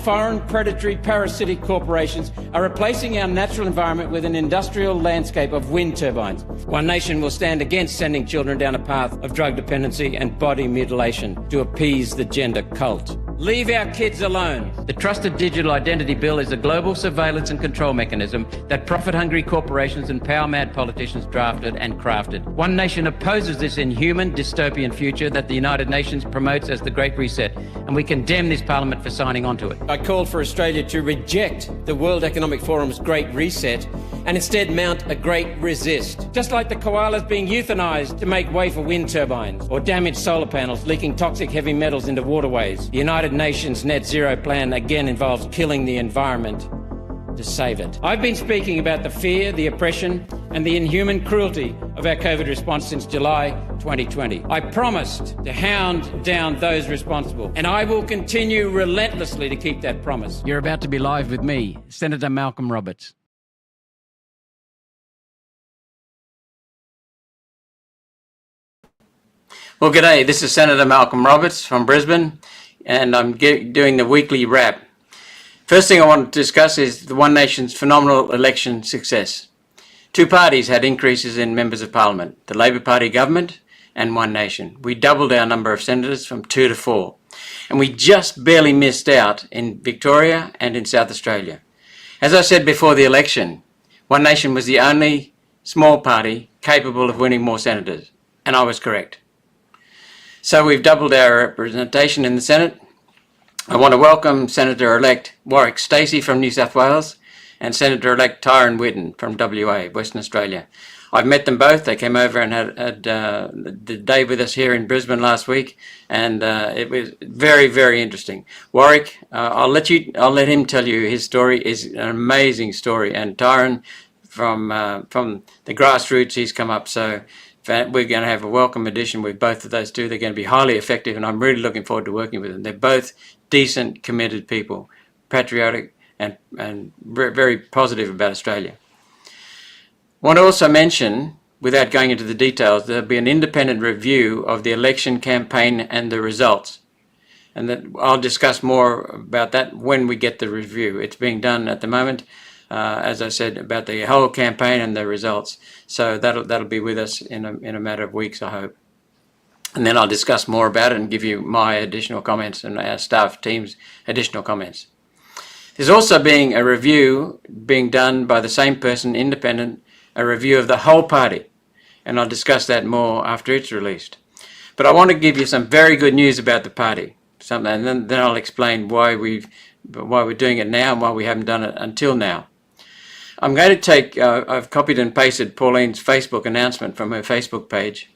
foreign predatory parasitic corporations are replacing our natural environment with an industrial landscape of wind turbines. One Nation will stand against sending children down a path of drug dependency and body mutilation to appease the gender cult. Leave our kids alone. The Trusted Digital Identity Bill is a global surveillance and control mechanism that profit-hungry corporations and power-mad politicians drafted and crafted. One Nation opposes this inhuman dystopian future that the United Nations promotes as the Great Reset, and we condemn this Parliament for signing onto it. I called for Australia to reject the World Economic Forum's Great Reset and instead mount a Great Resist. Just like the koalas being euthanized to make way for wind turbines or damaged solar panels leaking toxic heavy metals into waterways, the United Nations net zero plan again involves killing the environment to save it. I've been speaking about the fear, the oppression and the inhuman cruelty of our COVID response since July 2020. I promised to hound down those responsible, and I will continue relentlessly to keep that promise. You're about to be live with me, Senator Malcolm Roberts. Well, g'day, this is Senator Malcolm Roberts from Brisbane, and I'm doing the weekly wrap. First thing I want to discuss is the One Nation's phenomenal election success. Two parties had increases in members of Parliament, the Labor Party government and One Nation. We doubled our number of senators from 2 to 4, and we just barely missed out in Victoria and in South Australia. As I said before the election, One Nation was the only small party capable of winning more senators, and I was correct. So we've doubled our representation in the Senate. I want to welcome Senator-elect Warwick Stacey from New South Wales and Senator-elect Tyron Whitten from WA, Western Australia. I've met them both. They came over and had the day with us here in Brisbane last week, and it was very, very interesting. Warwick, I'll let him tell you his story. Is an amazing story, and Tyron from the Grassroots, he's come up. So we're going to have a welcome addition with both of those two. They're going to be highly effective, and I'm really looking forward to working with them. They're both decent, committed people, patriotic, and very positive about Australia. I want to also mention, without going into the details, there'll be an independent review of the election campaign and the results. And that I'll discuss more about that when we get the review. It's being done at the moment, as I said, about the whole campaign and the results. So that'll be with us in a matter of weeks, I hope. And then I'll discuss more about it and give you my additional comments and our staff team's additional comments. There's also being a review being done by the same person, independent, a review of the whole party, and I'll discuss that more after it's released. But I want to give you some very good news about the party, and then I'll explain why we're doing it now and why we haven't done it until now. I'm going to take, I've copied and pasted Pauline's Facebook announcement from her Facebook page,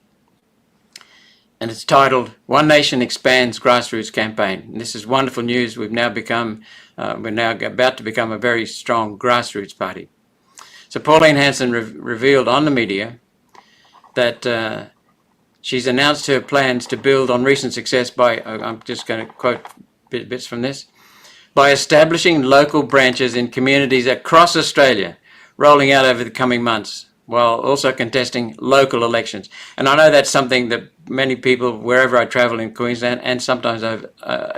and it's titled, One Nation Expands Grassroots Campaign. And this is wonderful news. We're now about to become a very strong grassroots party. So Pauline Hanson revealed on the media that she's announced her plans to build on recent success by, I'm just going to quote bits from this, by establishing local branches in communities across Australia, rolling out over the coming months, while also contesting local elections. And I know that's something that many people, wherever I travel in Queensland and sometimes over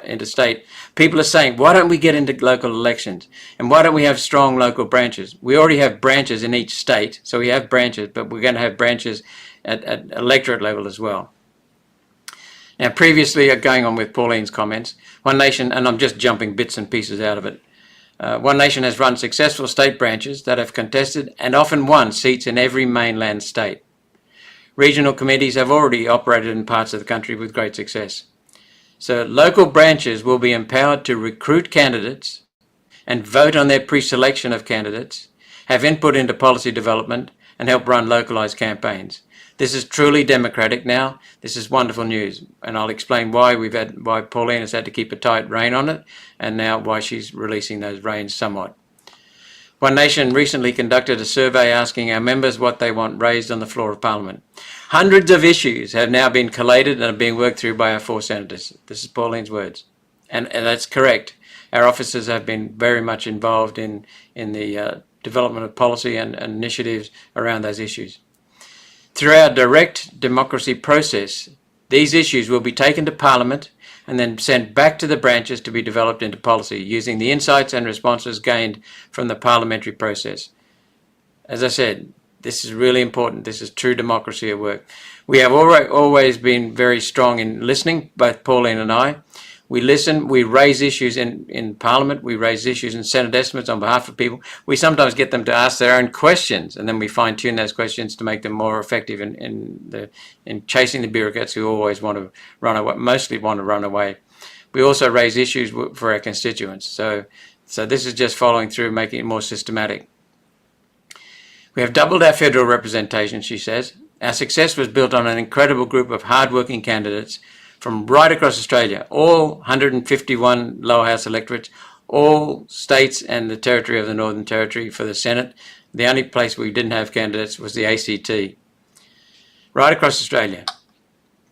interstate, people are saying, why don't we get into local elections? And why don't we have strong local branches? We already have branches in each state, so we have branches, but we're going to have branches at electorate level as well. Now, previously, going on with Pauline's comments, One Nation, and I'm just jumping bits and pieces out of it, One Nation has run successful state branches that have contested and often won seats in every mainland state. Regional committees have already operated in parts of the country with great success. So local branches will be empowered to recruit candidates and vote on their pre-selection of candidates, have input into policy development, and help run localised campaigns. This is truly democratic now. This is wonderful news, and I'll explain why Pauline has had to keep a tight rein on it, and now why she's releasing those reins somewhat. One Nation recently conducted a survey asking our members what they want raised on the floor of Parliament. Hundreds of issues have now been collated and are being worked through by our 4 senators. This is Pauline's words, and that's correct. Our officers have been very much involved in the development of policy and initiatives around those issues. Through our direct democracy process, these issues will be taken to Parliament and then sent back to the branches to be developed into policy using the insights and responses gained from the parliamentary process. As I said, this is really important. This is true democracy at work. We have always been very strong in listening, both Pauline and I. We listen, we raise issues in Parliament, we raise issues in Senate estimates on behalf of people. We sometimes get them to ask their own questions, and then we fine-tune those questions to make them more effective in chasing the bureaucrats who always want to run away, mostly want to run away. We also raise issues for our constituents. So this is just following through, making it more systematic. We have doubled our federal representation, she says. Our success was built on an incredible group of hard-working candidates from right across Australia, all 151 lower house electorates, all states and the territory of the Northern Territory for the Senate. The only place we didn't have candidates was the ACT. Right across Australia.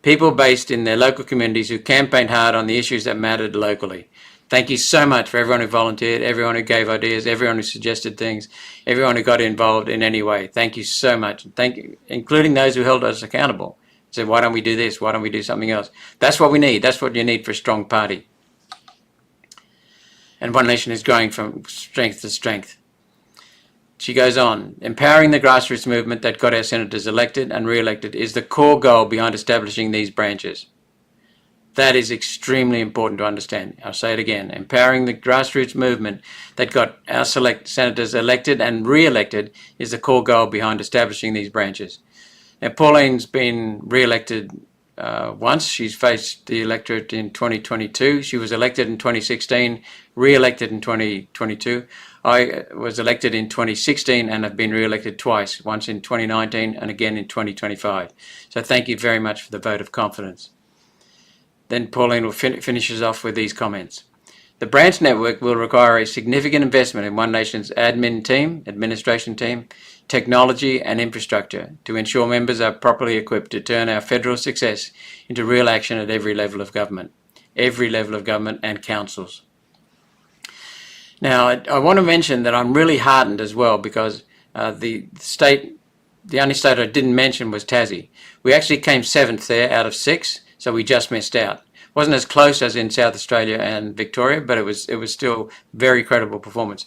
People based in their local communities who campaigned hard on the issues that mattered locally. Thank you so much for everyone who volunteered, everyone who gave ideas, everyone who suggested things, everyone who got involved in any way. Thank you so much. Thank you, including those who held us accountable. Said, why don't we do this? Why don't we do something else? That's what we need. That's what you need for a strong party. And One Nation is growing from strength to strength. She goes on, empowering the grassroots movement that got our senators elected and re-elected is the core goal behind establishing these branches. That is extremely important to understand. I'll say it again. Empowering the grassroots movement that got our senators elected and re-elected is the core goal behind establishing these branches. Now, Pauline's been re-elected once. She's faced the electorate in 2022. She was elected in 2016, re-elected in 2022. I was elected in 2016 and have been re-elected twice, once in 2019 and again in 2025. So thank you very much for the vote of confidence. Then Pauline will finishes off with these comments. The branch network will require a significant investment in One Nation's administration team, technology and infrastructure to ensure members are properly equipped to turn our federal success into real action at every level of government and councils. Now, I want to mention that I'm really heartened as well because the only state I didn't mention was Tassie. We actually came 7th there out of 6, so we just missed out. Wasn't as close as in South Australia and Victoria, but it was still very credible performance.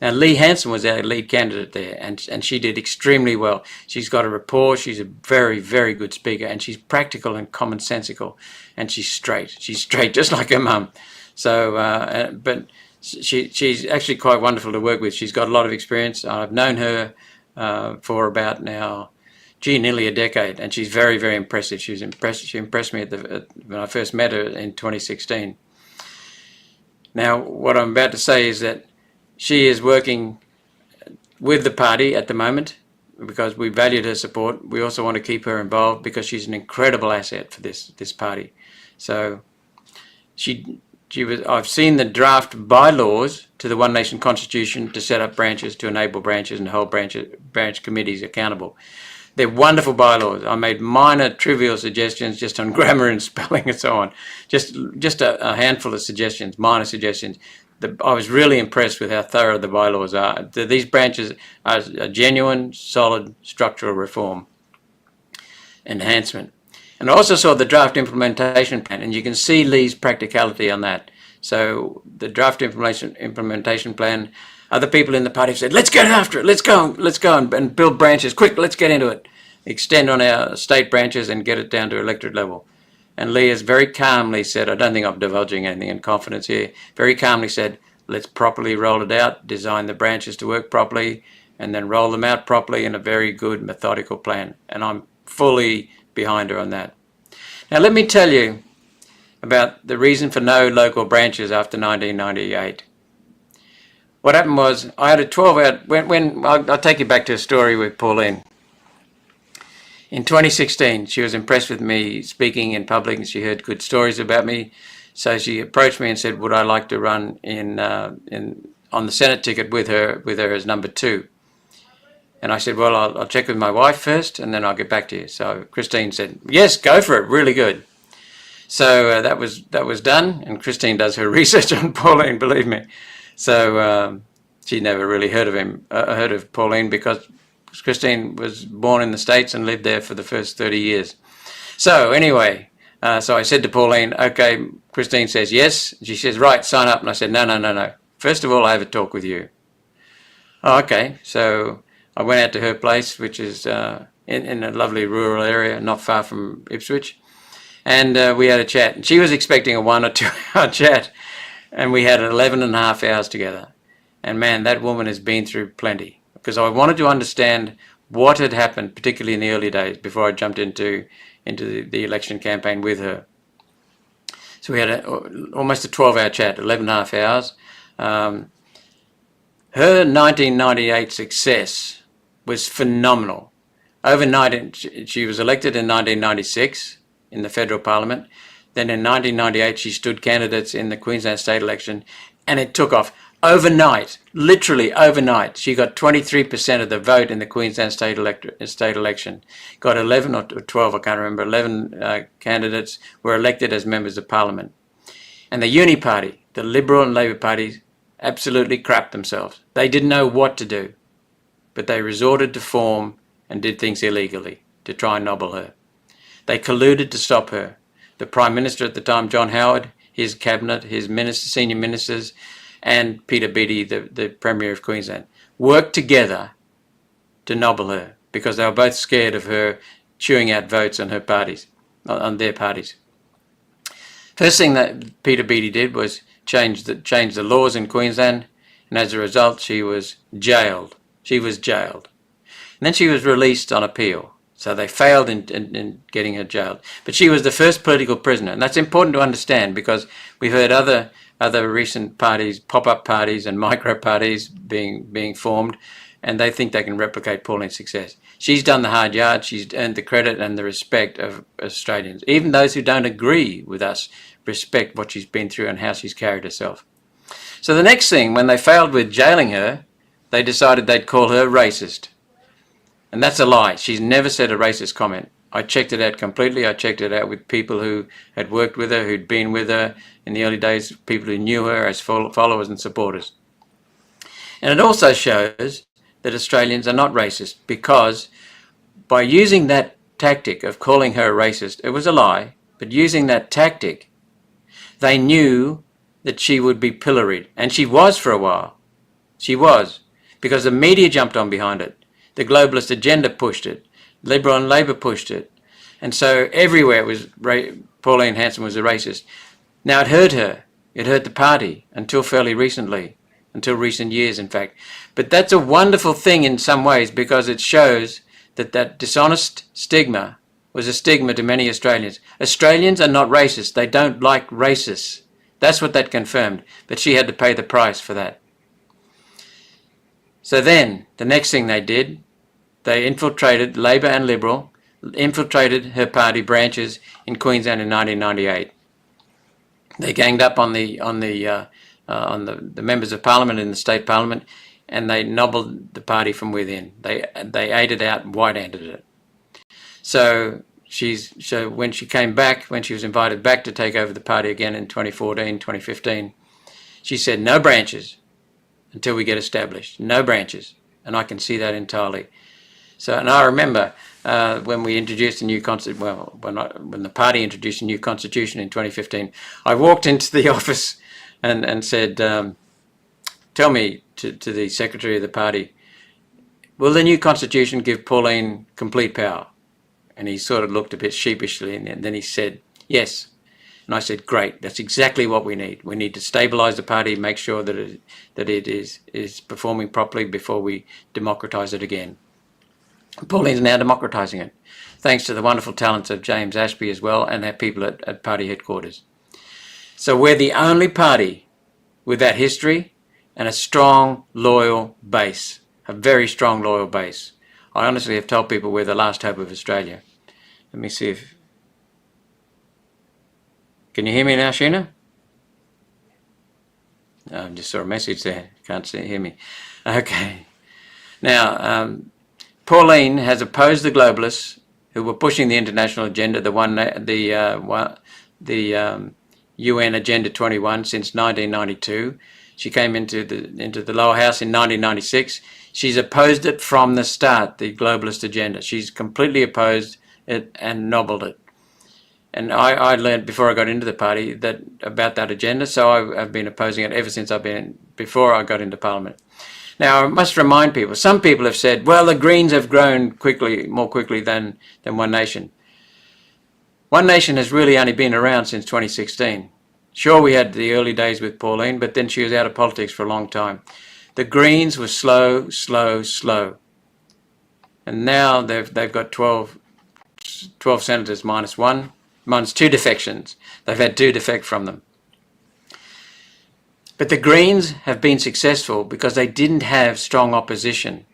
Now, Lee Hansen was our lead candidate there, and she did extremely well. She's got a rapport, she's a very, very good speaker, and she's practical and commonsensical, and she's straight. She's straight, just like her mum. So, but she's actually quite wonderful to work with. She's got a lot of experience. I've known her for about now, nearly a decade, and she's very, very impressive. She impressed me when I first met her in 2016. Now, what I'm about to say is that she is working with the party at the moment because we valued her support. We also want to keep her involved because she's an incredible asset for this party. So I've seen the draft bylaws to the One Nation Constitution to set up branches, to enable branches and hold branch committees accountable. They're wonderful bylaws. I made minor trivial suggestions just on grammar and spelling and so on. Just a handful of suggestions, minor suggestions. I was really impressed with how thorough the bylaws are. These branches are a genuine, solid structural reform enhancement. And I also saw the draft implementation plan, and you can see Lee's practicality on that. So the draft implementation plan, other people in the party said, let's get after it, let's go and build branches, quick, let's get into it. Extend on our state branches and get it down to electorate level. And Lee has very calmly said, I don't think I'm divulging anything in confidence here, very calmly said, let's properly roll it out, design the branches to work properly, and then roll them out properly in a very good methodical plan. And I'm fully behind her on that. Now let me tell you about the reason for no local branches after 1998. What happened was, I had a 12-hour, I'll take you back to a story with Pauline. In 2016, she was impressed with me speaking in public and she heard good stories about me. So she approached me and said, would I like to run on the Senate ticket with her as number 2? And I said, well, I'll check with my wife first and then I'll get back to you. So Christine said, yes, go for it, really good. So that was done, and Christine does her research on Pauline, believe me. So she never really heard of Pauline because Christine was born in the States and lived there for the first 30 years. So anyway, so I said to Pauline, okay, Christine says yes. She says, right, sign up. And I said, no. First of all, I have a talk with you. Oh, okay. So I went out to her place, which is in a lovely rural area, not far from Ipswich. And we had a chat. And she was expecting a 1 or 2 hour chat. And we had 11.5 hours together. And man, that woman has been through plenty. Because I wanted to understand what had happened, particularly in the early days, before I jumped into the election campaign with her. So we had almost a 12-hour chat, 11.5 hours. Her 1998 success was phenomenal. She was elected in 1996 in the federal parliament. Then in 1998, she stood candidates in the Queensland state election, and it took off. Overnight, literally overnight, she got 23% of the vote in the Queensland state election. Got 11 or 12, I can't remember, 11 candidates were elected as members of parliament. And the Uni Party, the Liberal and Labor parties, absolutely crapped themselves. They didn't know what to do, but they resorted to form and did things illegally to try and nobble her. They colluded to stop her. The Prime Minister at the time, John Howard, his cabinet, his senior ministers, and Peter Beattie, the Premier of Queensland, worked together to nobble her because they were both scared of her chewing out votes on her parties, on their parties. First thing that Peter Beattie did was change the laws in Queensland, and as a result, she was jailed. And then she was released on appeal. So they failed in getting her jailed. But she was the first political prisoner, and that's important to understand because we've heard other recent parties, pop-up parties and micro parties being formed, and they think they can replicate Pauline's success. She's done the hard yard. She's earned the credit and the respect of Australians. Even those who don't agree with us respect what she's been through and how she's carried herself. So the next thing, when they failed with jailing her, they decided they'd call her racist. And that's a lie. She's never said a racist comment. I checked it out completely. I checked it out with people who had worked with her, who'd been with her in the early days, people who knew her as followers and supporters. And it also shows that Australians are not racist because by using that tactic of calling her a racist, it was a lie, but using that tactic, they knew that she would be pilloried. And she was for a while. She was, because the media jumped on behind it. The globalist agenda pushed it. Liberal and Labor pushed it. And so everywhere it was Pauline Hanson was a racist. Now it hurt her. It hurt the party until fairly recently, until recent years in fact. But that's a wonderful thing in some ways because it shows that dishonest stigma was a stigma to many Australians. Australians are not racist. They don't like racists. That's what that confirmed. But she had to pay the price for that. So then, the next thing they did, they infiltrated, Labor and Liberal, infiltrated her party branches in Queensland in 1998. They ganged up on the members of Parliament in the state Parliament, and they nobbled the party from within. They ate it out and white-handed it. So when she came back, when she was invited back to take over the party again in 2014, 2015, she said no branches until we get established. No branches. And I can see that entirely. So, and I remember when we introduced a new when the party introduced a new constitution in 2015, I walked into the office and said, tell me to the secretary of the party, will the new constitution give Pauline complete power? And he sort of looked a bit sheepishly and then he said, yes. And I said, great, that's exactly what we need. We need to stabilise the party, make sure that it is performing properly before we democratise it again. Pauline's now democratising it, thanks to the wonderful talents of James Ashby as well and our people at party headquarters. So we're the only party with that history and a strong, loyal base, a very strong, loyal base. I honestly have told people we're the last hope of Australia. Let me see if... Can you hear me now, Sheena? I just saw a message there. Can't hear me. Okay. Now, Pauline has opposed the globalists who were pushing the international agenda, the UN Agenda 21 since 1992. She came into the lower house in 1996. She's opposed it from the start, the globalist agenda. She's completely opposed it and nobbled it. And I learned before I got into the party about that agenda, so I've been opposing it ever since before I got into Parliament. Now, I must remind people, some people have said, well, the Greens have grown more quickly than One Nation. One Nation has really only been around since 2016. Sure, we had the early days with Pauline, but then she was out of politics for a long time. The Greens were slow. And now they've got 12 senators minus two defections. They've had two defect from them. But the Greens have been successful because they didn't have strong opposition.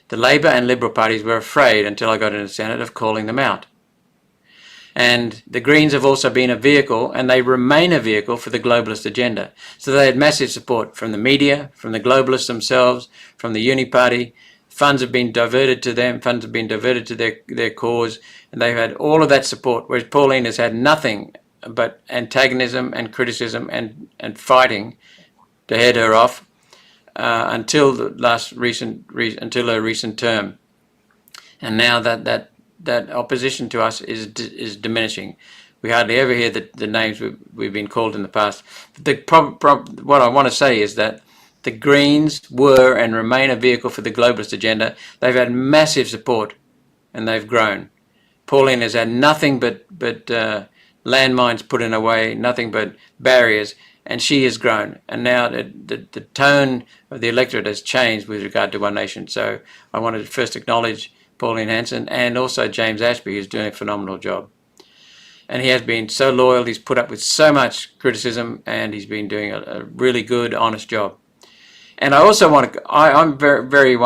The Labor and Liberal parties were afraid, until I got into the Senate, of calling them out. And the Greens have also been a vehicle, and they remain a vehicle, for the globalist agenda. So they had massive support from the media, from the globalists themselves, from the Uni Party. Funds have been diverted to them, funds have been diverted to their cause, and they've had all of that support, whereas Pauline has had nothing but antagonism and criticism and fighting to head her off until until her recent term. And now that opposition to us is diminishing. We hardly ever hear the names we've been called in the past. What I want to say is that the Greens were and remain a vehicle for the globalist agenda. They've had massive support and they've grown. Pauline has had nothing but landmines put in her way, nothing but barriers, and she has grown. And now the tone of the electorate has changed with regard to One Nation. So I wanted to first acknowledge Pauline Hanson and also James Ashby, who's doing a phenomenal job. And he has been so loyal, he's put up with so much criticism, and he's been doing a really good, honest job. And I also want to, I'm very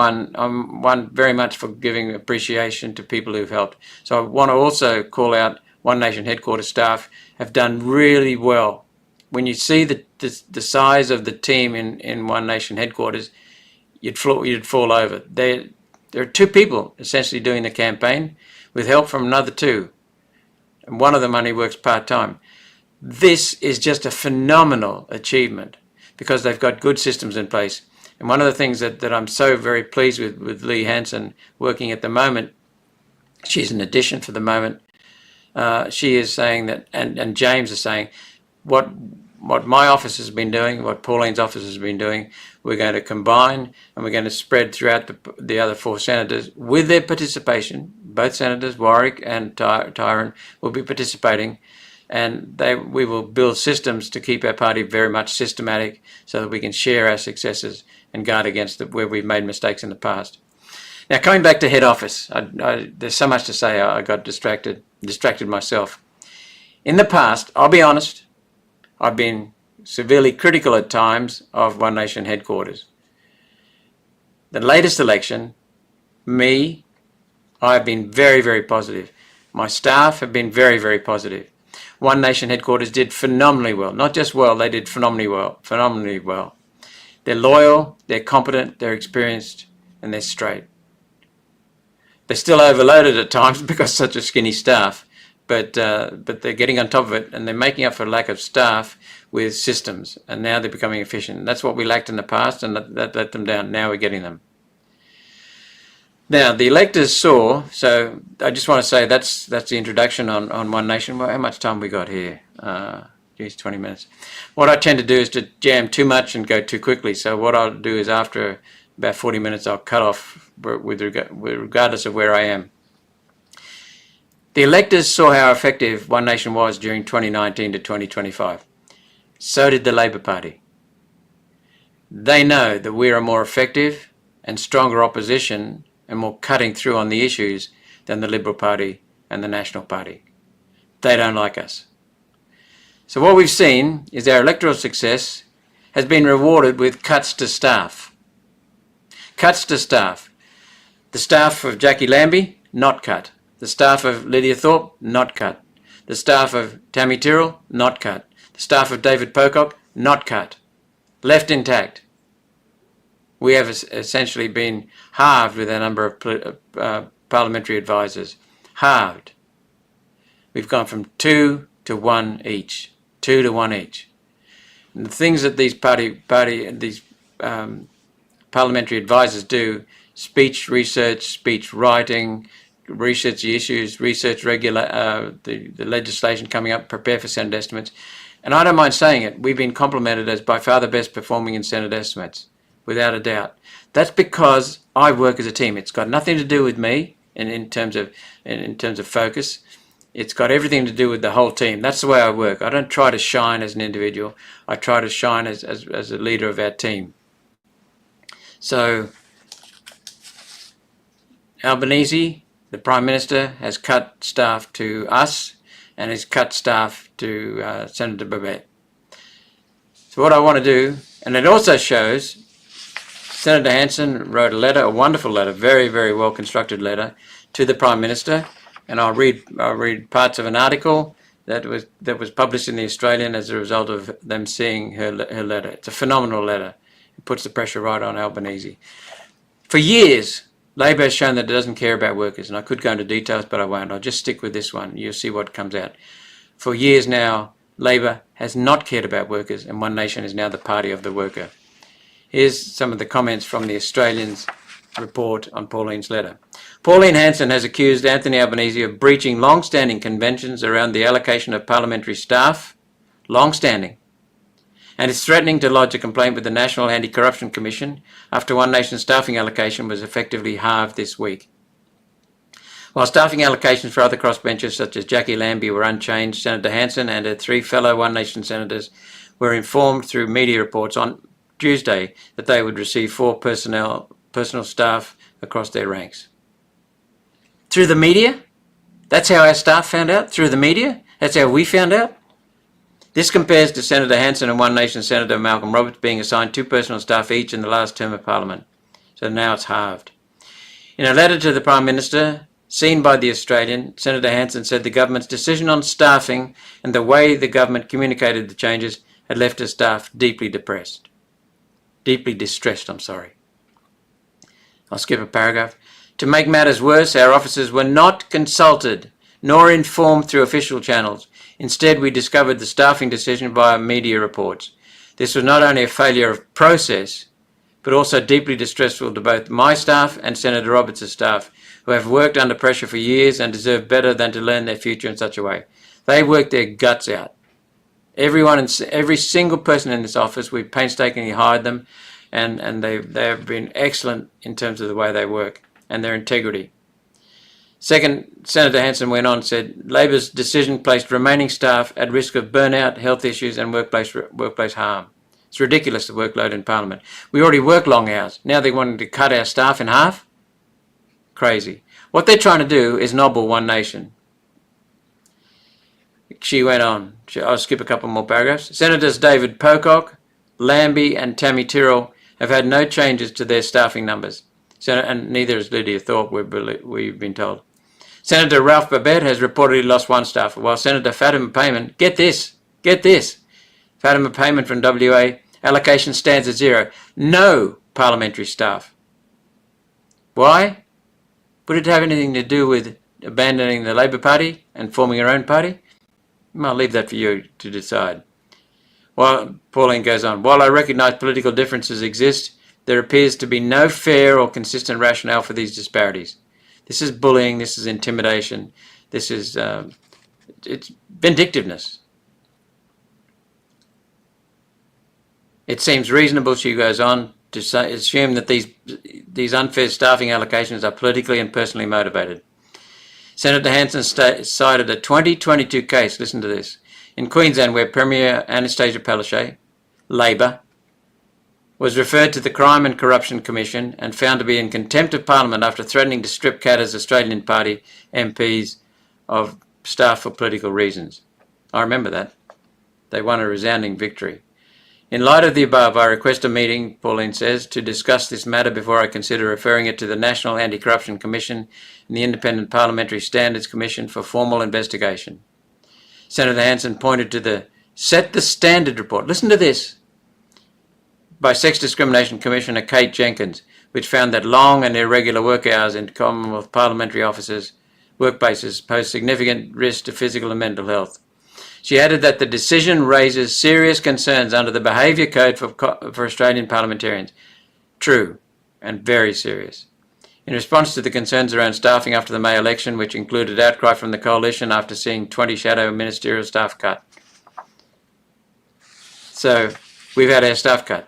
much for giving appreciation to people who've helped. So I want to also call out One Nation headquarters staff have done really well. When you see the size of the team in One Nation headquarters, you'd fall over. There are two people essentially doing the campaign with help from another two. And one of them only works part-time. This is just a phenomenal achievement, because they've got good systems in place. And one of the things that I'm so very pleased with Lee Hanson working at the moment, she's an addition for the moment, she is saying that, and James is saying, what my office has been doing, what Pauline's office has been doing, we're going to combine and we're going to spread throughout the other four senators with their participation. Both senators, Warwick and Tyrone, will be participating. And we will build systems to keep our party very much systematic, so that we can share our successes and guard against where we've made mistakes in the past. Now, coming back to head office, there's so much to say. I got distracted myself. In the past, I'll be honest, I've been severely critical at times of One Nation headquarters. The latest election, I've been very, very positive. My staff have been very, very positive. One Nation headquarters did phenomenally well. Not just well, they did phenomenally well. They're loyal, they're competent, they're experienced, and they're straight. They're still overloaded at times because such a skinny staff, but they're getting on top of it, and they're making up for lack of staff with systems, and now they're becoming efficient. That's what we lacked in the past, and that let them down. Now we're getting them. Now, the electors saw, so I just want to say that's the introduction on One Nation. Well, how much time we got here? Geez, 20 minutes. What I tend to do is to jam too much and go too quickly. So what I'll do is after about 40 minutes, I'll cut off regardless of where I am. The electors saw how effective One Nation was during 2019 to 2025. So did the Labor Party. They know that we're a more effective and stronger opposition and more cutting through on the issues than the Liberal Party and the National Party. They don't like us. So what we've seen is our electoral success has been rewarded with cuts to staff. Cuts to staff. The staff of Jackie Lambie, not cut. The staff of Lydia Thorpe, not cut. The staff of Tammy Tyrrell, not cut. The staff of David Pocock, not cut. Left intact. We have essentially been halved with our number of parliamentary advisors. Halved. We've gone from 2 to 1 each. 2 to 1 each. And the things that these parliamentary advisors do, speech research, speech writing, research the issues, research the legislation coming up, prepare for Senate estimates. And I don't mind saying it, we've been complimented as by far the best performing in Senate estimates, without a doubt. That's because I work as a team. It's got nothing to do with me in terms of focus. It's got everything to do with the whole team. That's the way I work. I don't try to shine as an individual. I try to shine as a leader of our team. So Albanese, the Prime Minister, has cut staff to us and has cut staff to Senator Babette. So what I want to do, and it also shows, Senator Hanson wrote a letter, a wonderful letter, very, very well constructed letter to the Prime Minister, and I'll read parts of an article that was published in the Australian as a result of them seeing her letter. It's a phenomenal letter. It puts the pressure right on Albanese. For years, Labor has shown that it doesn't care about workers, and I could go into details, but I won't. I'll just stick with this one. You'll see what comes out. For years now, Labor has not cared about workers, and One Nation is now the party of the worker. Here's some of the comments from the Australian's report on Pauline's letter. Pauline Hanson has accused Anthony Albanese of breaching long-standing conventions around the allocation of parliamentary staff, long-standing, and is threatening to lodge a complaint with the National Anti-Corruption Commission after One Nation's staffing allocation was effectively halved this week. While staffing allocations for other crossbenchers such as Jackie Lambie were unchanged, Senator Hanson and her 3 fellow One Nation senators were informed through media reports on Tuesday that they would receive 4 personal staff across their ranks. Through the media? That's how our staff found out? Through the media? That's how we found out? This compares to Senator Hanson and One Nation Senator Malcolm Roberts being assigned 2 personal staff each in the last term of Parliament. So now it's halved. In a letter to the Prime Minister, seen by the Australian, Senator Hanson said the government's decision on staffing and the way the government communicated the changes had left her staff deeply distressed. I'll skip a paragraph. To make matters worse, our officers were not consulted nor informed through official channels. Instead, we discovered the staffing decision via media reports. This was not only a failure of process, but also deeply distressful to both my staff and Senator Roberts' staff, who have worked under pressure for years and deserve better than to learn their future in such a way. They worked their guts out. Every single person in this office, we've painstakingly hired them, and they have been excellent in terms of the way they work and their integrity. Second, Senator Hanson went on and said, Labor's decision placed remaining staff at risk of burnout, health issues and workplace harm. It's ridiculous, the workload in Parliament. We already work long hours. Now they're wanting to cut our staff in half? Crazy. What they're trying to do is nobble One Nation. She went on. I'll skip a couple more paragraphs. Senators David Pocock, Lambie and Tammy Tyrrell have had no changes to their staffing numbers. And neither has Lydia Thorpe, we've been told. Senator Ralph Babette has reportedly lost 1 staffer, while Senator Fatima Payman, get this, Fatima Payman from WA, allocation stands at 0. No parliamentary staff. Why? Would it have anything to do with abandoning the Labor Party and forming her own party? I'll leave that for you to decide. While Pauline goes on, while I recognise political differences exist, there appears to be no fair or consistent rationale for these disparities. This is bullying, this is intimidation, this is it's vindictiveness. It seems reasonable, she goes on, to assume that these unfair staffing allocations are politically and personally motivated. Senator Hanson cited a 2022 case, listen to this, in Queensland where Premier Anastasia Palaszczuk, Labor, was referred to the Crime and Corruption Commission and found to be in contempt of Parliament after threatening to strip Katter's Australian Party MPs of staff for political reasons. I remember that. They won a resounding victory. In light of the above, I request a meeting, Pauline says, to discuss this matter before I consider referring it to the National Anti-Corruption Commission and the Independent Parliamentary Standards Commission for formal investigation. Senator Hanson pointed to the Set the Standard report. Listen to this. By Sex Discrimination Commissioner Kate Jenkins, which found that long and irregular work hours in Commonwealth parliamentary offices' workplaces pose significant risk to physical and mental health. She added that the decision raises serious concerns under the Behaviour Code for Australian parliamentarians. True, and very serious. In response to the concerns around staffing after the May election, which included outcry from the coalition after seeing 20 shadow ministerial staff cut. So we've had our staff cut.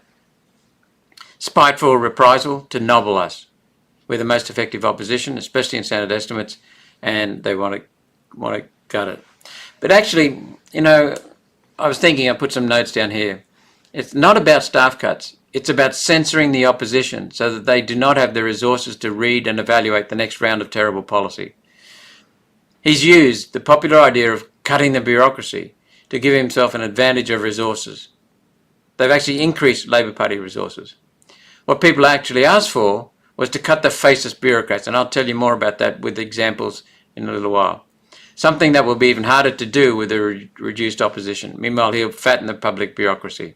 Spiteful reprisal to nobble us. We're the most effective opposition, especially in Senate estimates, and they want to cut it. But actually, you know, I was thinking, I put some notes down here. It's not about staff cuts. It's about censoring the opposition so that they do not have the resources to read and evaluate the next round of terrible policy. He's used the popular idea of cutting the bureaucracy to give himself an advantage of resources. They've actually increased Labor Party resources. What people actually asked for was to cut the faceless bureaucrats, and I'll tell you more about that with examples in a little while. Something that will be even harder to do with a reduced opposition. Meanwhile, he'll fatten the public bureaucracy.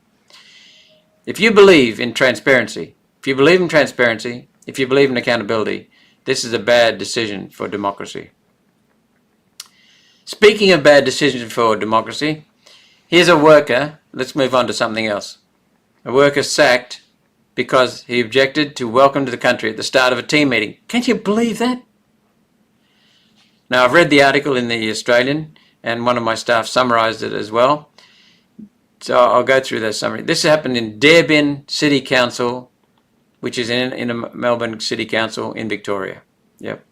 If you believe in transparency, if you believe in accountability, this is a bad decision for democracy. Speaking of bad decisions for democracy, here's a worker, let's move on to something else. A worker sacked because he objected to welcome to the country at the start of a team meeting. Can you believe that? Now, I've read the article in the Australian, and one of my staff summarised it as well. So I'll go through the summary. This happened in Derbyn City Council, which is in a Melbourne City Council in Victoria. Yep.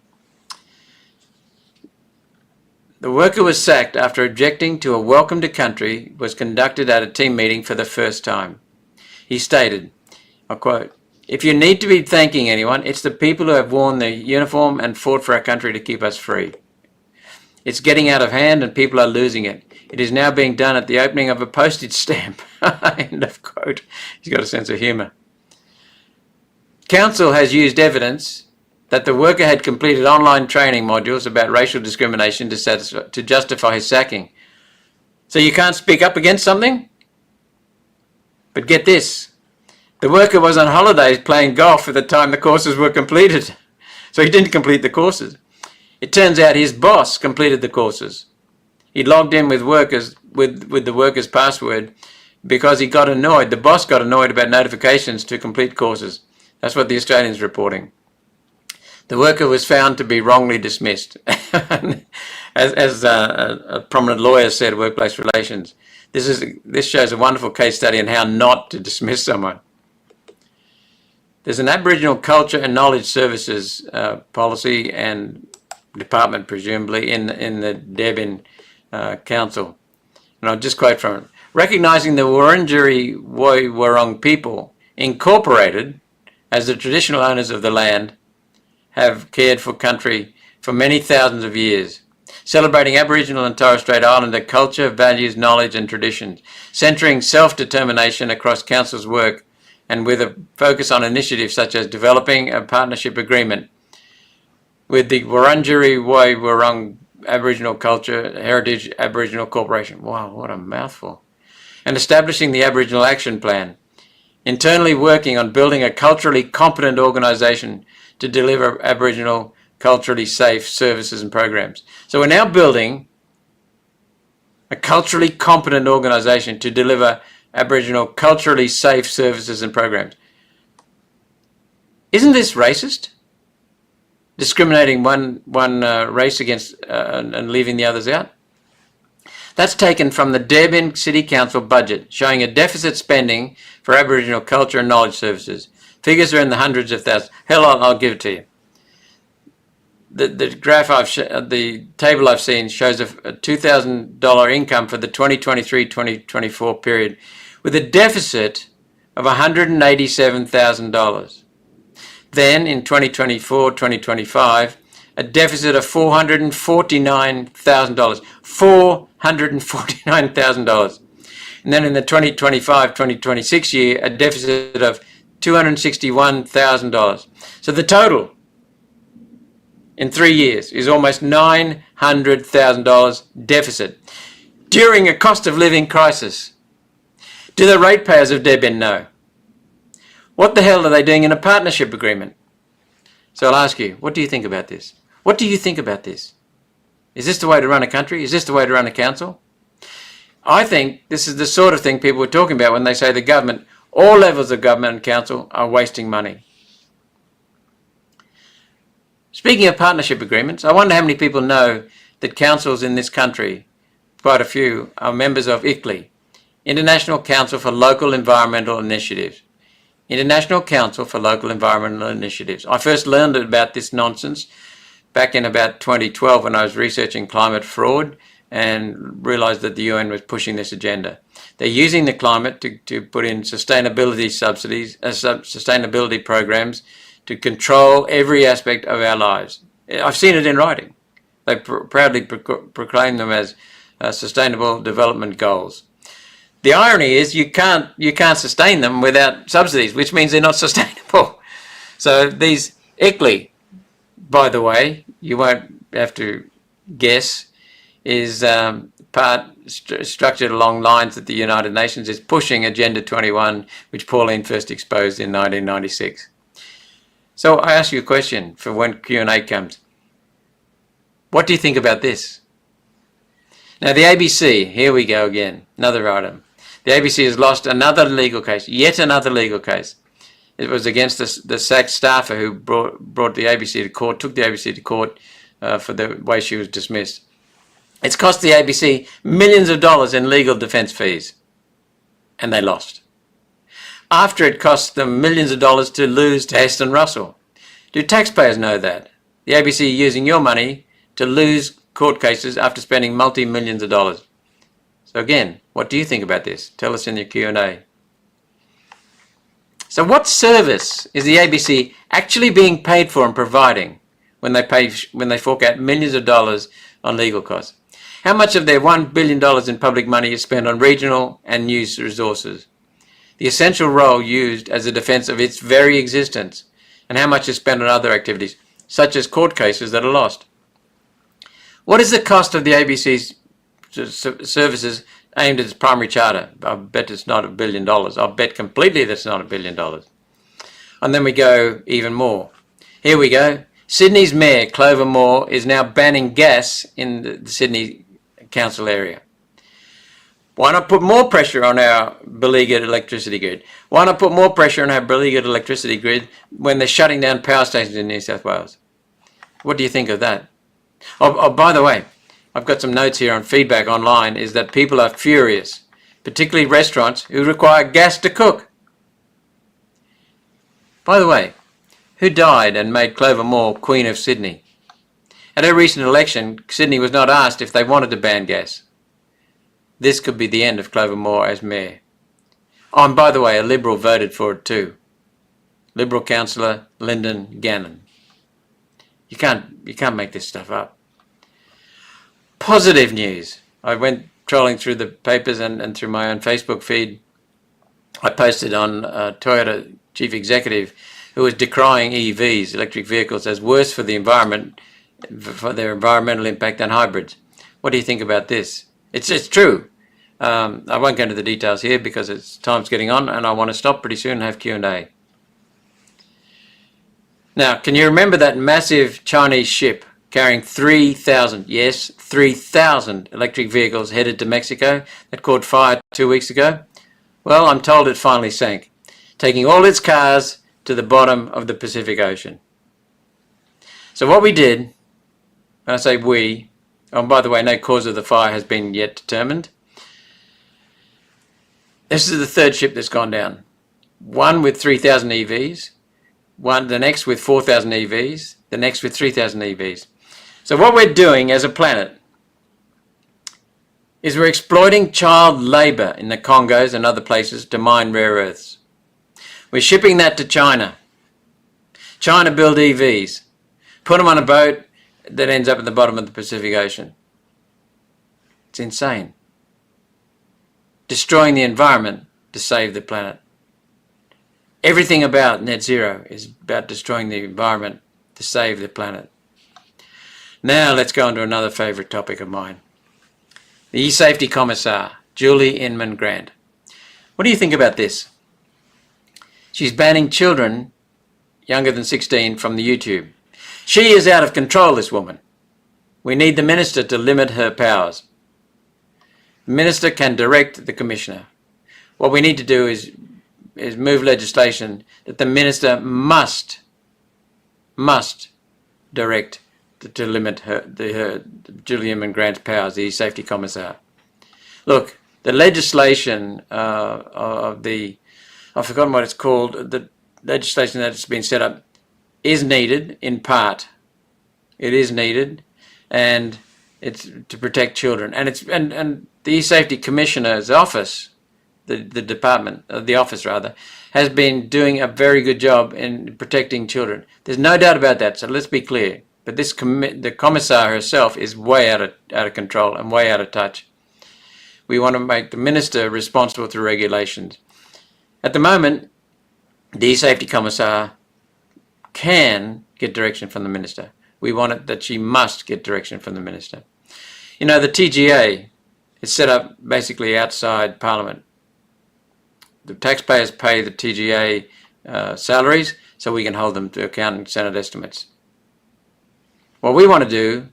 The worker was sacked after objecting to a welcome to country was conducted at a team meeting for the first time. He stated, I'll quote, "If you need to be thanking anyone, it's the people who have worn the uniform and fought for our country to keep us free. It's getting out of hand and people are losing it. It is now being done at the opening of a postage stamp." End of quote. He's got a sense of humour. Council has used evidence that the worker had completed online training modules about racial discrimination to justify his sacking. So you can't speak up against something? But get this. The worker was on holidays playing golf at the time the courses were completed. So he didn't complete the courses. It turns out his boss completed the courses. He logged in with the worker's password because he got annoyed. The boss got annoyed about notifications to complete courses. That's what the Australian's reporting. The worker was found to be wrongly dismissed. as a prominent lawyer said, workplace relations. This shows a wonderful case study on how not to dismiss someone. There's an Aboriginal Culture and Knowledge Services policy and department, presumably, in the Derbyn Council. And I'll just quote from it. "Recognising the Wurundjeri Woi-wurrung people, incorporated as the traditional owners of the land, have cared for country for many thousands of years, celebrating Aboriginal and Torres Strait Islander culture, values, knowledge and traditions, centering self-determination across Council's work and with a focus on initiatives such as developing a partnership agreement with the Wurundjeri Woi-wurrung Aboriginal Culture Heritage Aboriginal Corporation." Wow, what a mouthful. "And establishing the Aboriginal Action Plan, internally working on building a culturally competent organisation to deliver Aboriginal culturally safe services and programs." So we're now building a culturally competent organisation to deliver Aboriginal culturally safe services and programs. Isn't this racist? Discriminating one race against and leaving the others out? That's taken from the Derbyn City Council budget, showing a deficit spending for Aboriginal culture and knowledge services. Figures are in the hundreds of thousands. Hell, I'll give it to you. The graph the table I've seen shows a $2,000 income for the 2023-2024 period, with a deficit of $187,000. Then in 2024-2025, a deficit of $449,000. $449,000. And then in the 2025-2026 year, a deficit of $261,000. So the total in 3 years is almost $900,000 deficit during a cost of living crisis. Do the ratepayers of Derbyn know? What the hell are they doing in a partnership agreement? So I'll ask you, what do you think about this? What do you think about this? Is this the way to run a country? Is this the way to run a council? I think this is the sort of thing people are talking about when they say the government, all levels of government and council, are wasting money. Speaking of partnership agreements, I wonder how many people know that councils in this country, quite a few, are members of ICLEI, International Council for Local Environmental Initiatives. International Council for Local Environmental Initiatives. I first learned about this nonsense back in about 2012 when I was researching climate fraud and realized that the UN was pushing this agenda. They're using the climate to put in sustainability subsidies, sustainability programs to control every aspect of our lives. I've seen it in writing. They proudly proclaim them as sustainable development goals. The irony is you can't sustain them without subsidies, which means they're not sustainable. So these ICLEI, by the way, you won't have to guess, is structured along lines that the United Nations is pushing Agenda 21, which Pauline first exposed in 1996. So I ask you a question for when Q&A comes. What do you think about this? Now the ABC, here we go again, another item. The ABC has lost another legal case, yet another legal case. It was against the SAC staffer who brought the ABC to court, took the ABC to court for the way she was dismissed. It's cost the ABC millions of dollars in legal defence fees, and they lost. After it cost them millions of dollars to lose to Heston Russell. Do taxpayers know that? The ABC using your money to lose court cases after spending multi-millions of dollars. So again, what do you think about this? Tell us in your Q&A. So what service is the ABC actually being paid for and providing when they fork out millions of dollars on legal costs? How much of their $1 billion in public money is spent on regional and news resources? The essential role used as a defence of its very existence, and how much is spent on other activities, such as court cases that are lost. What is the cost of the ABC's services aimed at its primary charter? I bet it's not $1 billion. I'll bet completely that's not $1 billion. And then we go even more. Here we go. Sydney's Mayor, Clover Moore, is now banning gas in the Sydney Council area. Why not put more pressure on our beleaguered electricity grid? Why not put more pressure on our beleaguered electricity grid when they're shutting down power stations in New South Wales? What do you think of that? Oh, by the way, I've got some notes here on feedback online, is that people are furious, particularly restaurants who require gas to cook. By the way, who died and made Clover Moore Queen of Sydney? At her recent election, Sydney was not asked if they wanted to ban gas. This could be the end of Clover Moore as mayor. Oh, and by the way, a Liberal voted for it too. Liberal councillor Lyndon Gannon. You can't make this stuff up. Positive news. I went trolling through the papers and through my own Facebook feed. I posted on Toyota chief executive who was decrying EVs, electric vehicles, as worse for the environment, for their environmental impact than hybrids. What do you think about this? It's true. I won't go into the details here because time's getting on and I want to stop pretty soon and have Q&A. Now, can you remember that massive Chinese ship carrying 3,000, yes, 3,000 electric vehicles headed to Mexico that caught fire 2 weeks ago? Well, I'm told it finally sank, taking all its cars to the bottom of the Pacific Ocean. So what we did, and I say we, oh, by the way, no cause of the fire has been yet determined. This is the third ship that's gone down. One with 3,000 EVs, the next with 4,000 EVs, the next with 3,000 EVs. So what we're doing as a planet is we're exploiting child labour in the Congos and other places to mine rare earths. We're shipping that to China. China build EVs, put them on a boat that ends up at the bottom of the Pacific Ocean. It's insane. Destroying the environment to save the planet. Everything about net zero is about destroying the environment to save the planet. Now let's go on to another favourite topic of mine. The E-Safety Commissar, Julie Inman Grant. What do you think about this? She's banning children younger than 16 from the YouTube. She is out of control, this woman. We need the minister to limit her powers. The minister can direct the commissioner. What we need to do is move legislation that the minister must direct to limit her Gilliam and Grant's powers, the safety commissar. Look, the legislation of the, I've forgotten what it's called, the legislation that's been set up is needed in part. It is needed, and it's to protect children. And the E-Safety Commissioner's office, the department, the office rather, has been doing a very good job in protecting children. There's no doubt about that, so let's be clear. But the commissar herself is way out of control and way out of touch. We want to make the minister responsible through regulations. At the moment, the safety commissar can get direction from the minister. We want it that she must get direction from the minister. You know, the TGA is set up basically outside Parliament. The taxpayers pay the TGA salaries so we can hold them to account in Senate estimates. What we want to do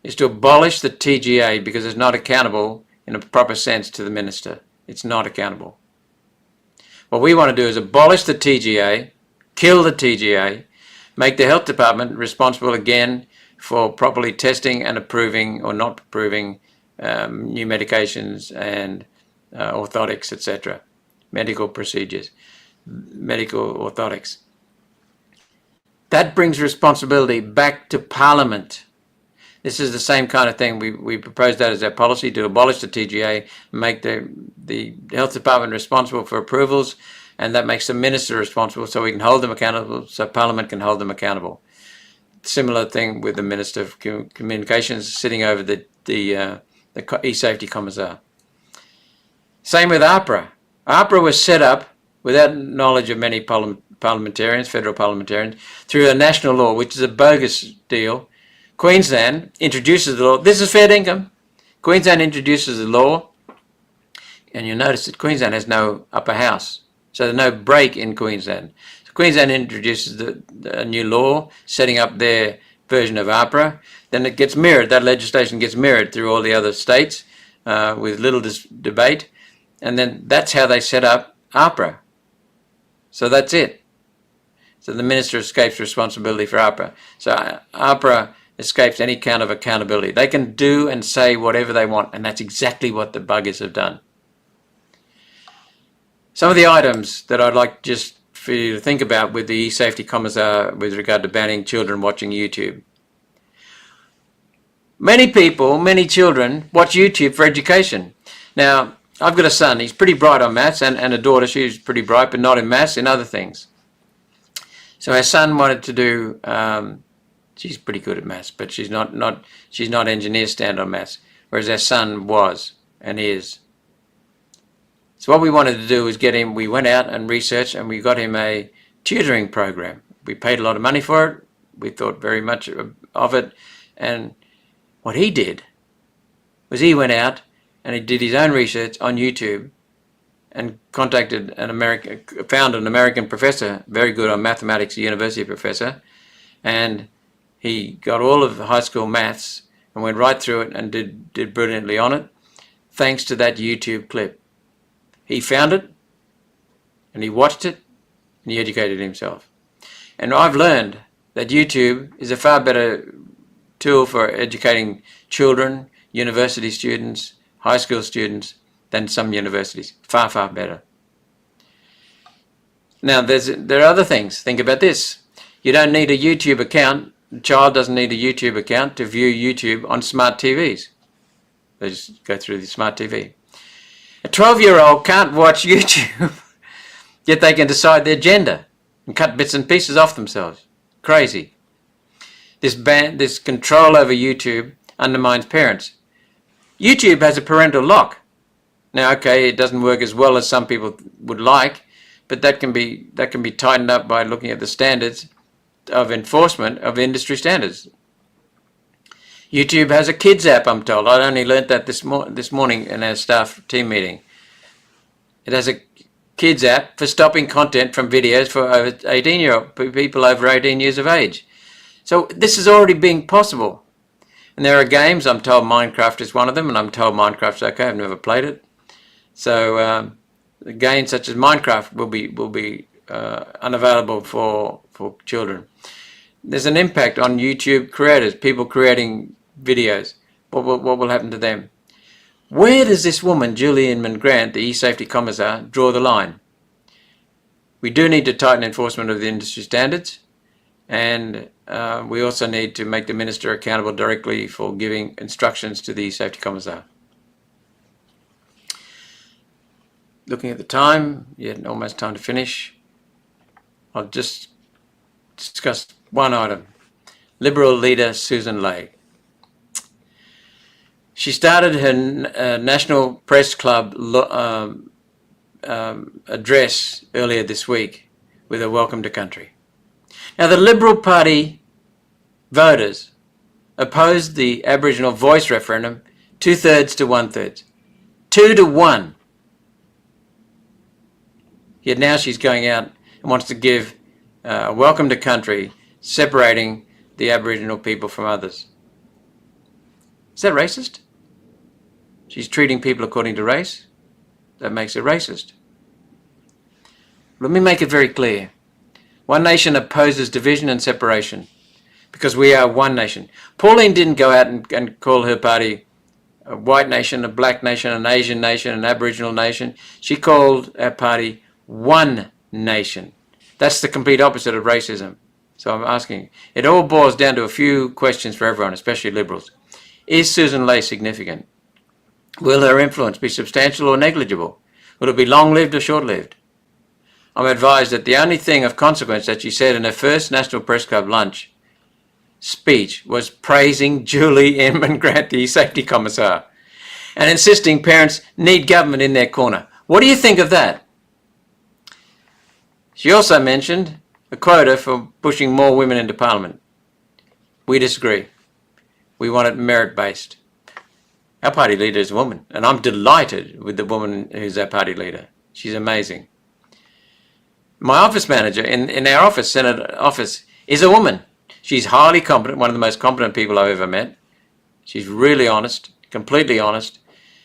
is to abolish the TGA because it's not accountable in a proper sense to the minister. It's not accountable. What we want to do is abolish the TGA, kill the TGA, make the health department responsible again for properly testing and approving or not approving new medications and orthotics, etc. Medical procedures, medical orthotics. That brings responsibility back to Parliament. This is the same kind of thing. We propose that as our policy, to abolish the TGA, make the health department responsible for approvals, and that makes the minister responsible so we can hold them accountable, so Parliament can hold them accountable. Similar thing with the Minister of Communications sitting over the e-safety commissar. Same with AHPRA. AHPRA was set up without knowledge of many parliamentarians, federal parliamentarians, through a national law, which is a bogus deal. Queensland introduces the law. This is fair income. Queensland introduces the law, and you'll notice that Queensland has no upper house. So there's no break in Queensland. So Queensland introduces a new law, setting up their version of AHPRA. Then it gets mirrored. That legislation gets mirrored through all the other states with little debate. And then that's how they set up AHPRA. So that's it. So the minister escapes responsibility for AHPRA. So AHPRA escapes any kind of accountability. They can do and say whatever they want, and that's exactly what the buggers have done. Some of the items that I'd like just for you to think about with the e-safety commissar with regard to banning children watching YouTube. Many people, many children watch YouTube for education. Now, I've got a son, he's pretty bright on maths, and a daughter, she's pretty bright, but not in maths, in other things. So our son wanted to do, she's pretty good at maths, but she's not engineer standard on maths, whereas our son was and is. So what we wanted to do was get him, we went out and researched, and we got him a tutoring program. We paid a lot of money for it, we thought very much of it, and what he did was he went out and he did his own research on YouTube and contacted found an American professor, very good on mathematics, a university professor, and he got all of the high school maths and went right through it and did brilliantly on it, thanks to that YouTube clip. He found it, and he watched it, and he educated himself. And I've learned that YouTube is a far better tool for educating children, university students, high school students, than some universities. Far, far better. Now, there are other things. Think about this. You don't need a YouTube account. A child doesn't need a YouTube account to view YouTube on smart TVs. They just go through the smart TV. A 12-year-old can't watch YouTube, yet they can decide their gender and cut bits and pieces off themselves. Crazy. This control over YouTube undermines parents. YouTube has a parental lock. Now, okay, it doesn't work as well as some people would like, but that can be tightened up by looking at the standards of enforcement of industry standards. YouTube has a kids app, I'm told. I only learnt that this morning in our staff team meeting. It has a kids app for stopping content from videos for over 18-year-old people over 18 years of age. So this is already being possible. And there are games, I'm told Minecraft is one of them, and I'm told Minecraft's okay, I've never played it. So games such as Minecraft will be unavailable for children. there's an impact on YouTube creators, people creating videos. What will happen to them? Where does this woman, Julie Inman-Grant, the e-safety commissar, draw the line? We do need to tighten enforcement of the industry standards, and we also need to make the minister accountable directly for giving instructions to the e-safety commissar. Looking at the time, yet almost time to finish. I'll just discuss one item. Liberal leader Susan Ley. She started her National Press Club address earlier this week with a welcome to country. Now, the Liberal Party voters opposed the Aboriginal voice referendum 2/3 to 1/3. 2 to 1. Yet now she's going out and wants to give a welcome to country, separating the Aboriginal people from others. Is that racist? She's treating people according to race? That makes her racist. Let me make it very clear. One Nation opposes division and separation because we are one nation. Pauline didn't go out and call her party a white nation, a black nation, an Asian nation, an Aboriginal nation. She called our party One Nation. That's the complete opposite of racism. So I'm asking, it all boils down to a few questions for everyone, especially Liberals. Is Susan Ley significant? Will her influence be substantial or negligible? Will it be long-lived or short-lived? I'm advised that the only thing of consequence that she said in her first National Press Club lunch speech was praising Julie Inman-Grant, the safety commissar, and insisting parents need government in their corner. What do you think of that? She also mentioned a quota for pushing more women into Parliament. We disagree. We want it merit-based. Our party leader is a woman, and I'm delighted with the woman who's our party leader. She's amazing. My office manager in our office, Senate office, is a woman. She's highly competent, one of the most competent people I've ever met. She's really honest, completely honest.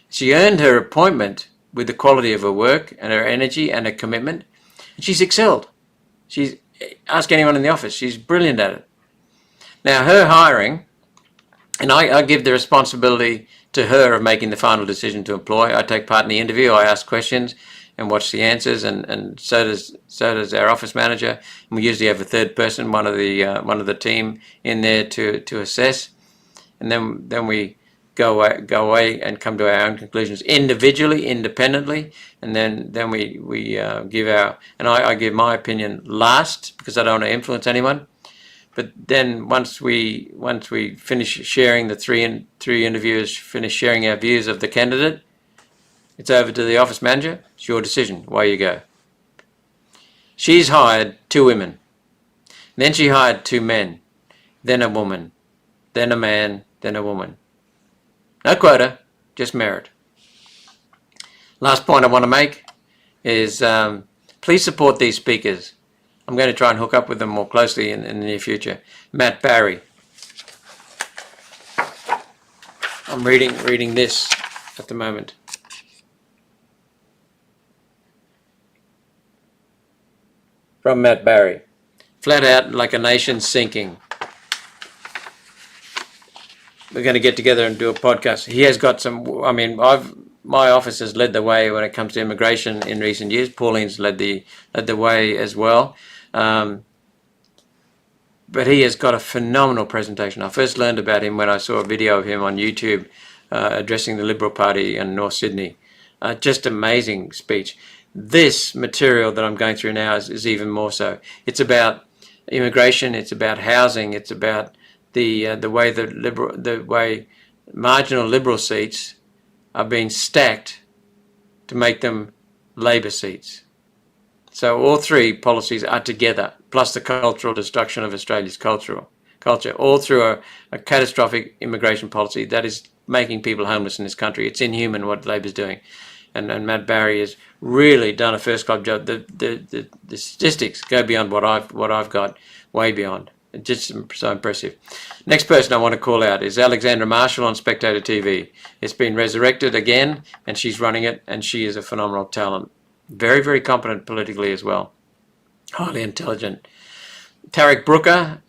She earned her appointment with the quality of her work and her energy and her commitment. And she's excelled. Ask anyone in the office, she's brilliant at it. Now, her hiring, and I give the responsibility to her of making the final decision to employ. I take part in the interview, I ask questions and watch the answers, and so does our office manager. And we usually have a third person, one of the team in there to assess, and then we go away and come to our own conclusions individually, independently, and then we give I give my opinion last because I don't want to influence anyone. But then once we finish sharing, the three interviewers finish sharing our views of the candidate, it's over to the office manager. It's your decision. Away you go. She's hired 2 women. Then she hired 2 men. Then a woman. Then a man. Then a woman. No quota, just merit. Last point I want to make is please support these speakers. I'm going to try and hook up with them more closely in the near future. Matt Barry. I'm reading this at the moment. From Matt Barry. Flat out, like a nation sinking. We're going to get together and do a podcast. He has got some, my office has led the way when it comes to immigration in recent years. Pauline's led the way as well. But he has got a phenomenal presentation. I first learned about him when I saw a video of him on YouTube addressing the Liberal Party in North Sydney. Just amazing speech. This material that I'm going through now is even more so. It's about immigration, it's about housing, it's about the way marginal Liberal seats are being stacked to make them Labor seats. So all 3 policies are together, plus the cultural destruction of Australia's culture, all through a catastrophic immigration policy that is making people homeless in this country. It's inhuman what Labor's doing. And Matt Barry has really done a first-class job. The statistics go beyond what I've got, way beyond. It's just so impressive. Next person I want to call out is Alexandra Marshall on Spectator TV. It's been resurrected again, and she's running it, and she is a phenomenal talent. Very, very competent politically as well. Highly intelligent. Tarek Brooker,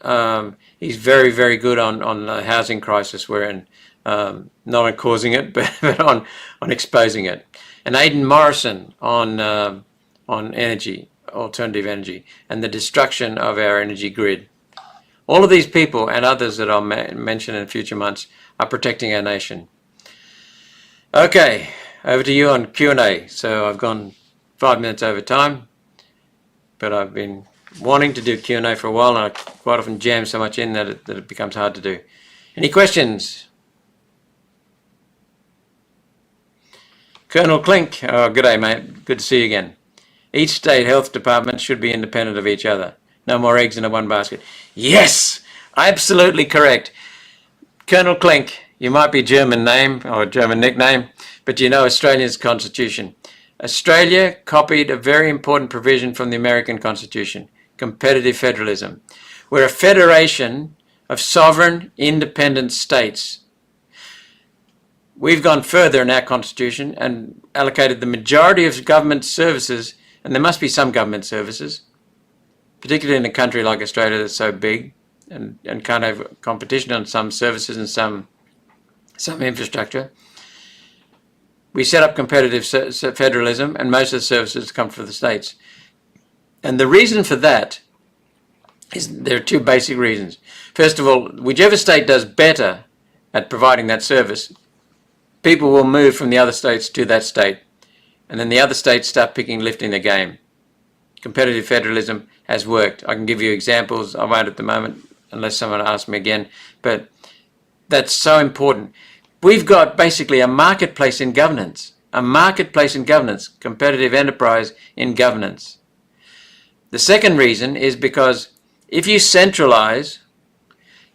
he's very, very good on the housing crisis we're in. Not on causing it, but on exposing it. And Aidan Morrison on energy, alternative energy, and the destruction of our energy grid. All of these people and others that I'll mention in future months are protecting our nation. Okay, over to you on Q&A. So I've gone 5 minutes over time, but I've been wanting to do Q&A for a while, and I quite often jam so much in that it becomes hard to do. Any questions? Colonel Clink, oh, good day, mate. Good to see you again. Each state health department should be independent of each other. No more eggs in a one basket. Yes, absolutely correct. Colonel Clink, you might be German name or German nickname, but you know Australia's constitution. Australia copied a very important provision from the American Constitution, competitive federalism. We're a federation of sovereign, independent states. We've gone further in our constitution and allocated the majority of government services, and there must be some government services, particularly in a country like Australia that's so big and can't have competition on some services and some infrastructure. We set up competitive federalism, and most of the services come from the states. And the reason for that is there are two basic reasons. First of all, whichever state does better at providing that service, people will move from the other states to that state. And then the other states start lifting their game. Competitive federalism has worked. I can give you examples. I won't at the moment unless someone asks me again. But that's so important. We've got basically a marketplace in governance. A marketplace in governance. Competitive enterprise in governance. The second reason is because if you centralize,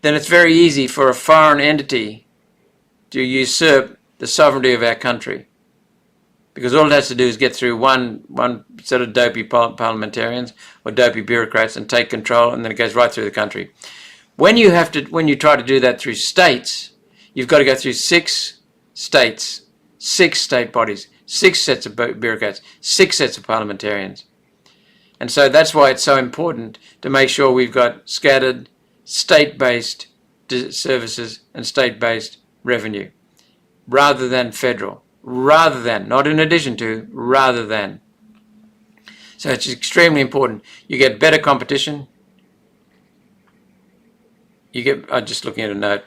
then it's very easy for a foreign entity to usurp the sovereignty of our country. Because all it has to do is get through one set of dopey parliamentarians or dopey bureaucrats and take control, and then it goes right through the country. When you try to do that through states, you've got to go through 6 states, 6 state bodies, 6 sets of bureaucrats, 6 sets of parliamentarians. And so that's why it's so important to make sure we've got scattered state-based services and state-based revenue rather than federal. Rather than, not in addition to, rather than. So it's extremely important. You get better competition. I'm just looking at a note.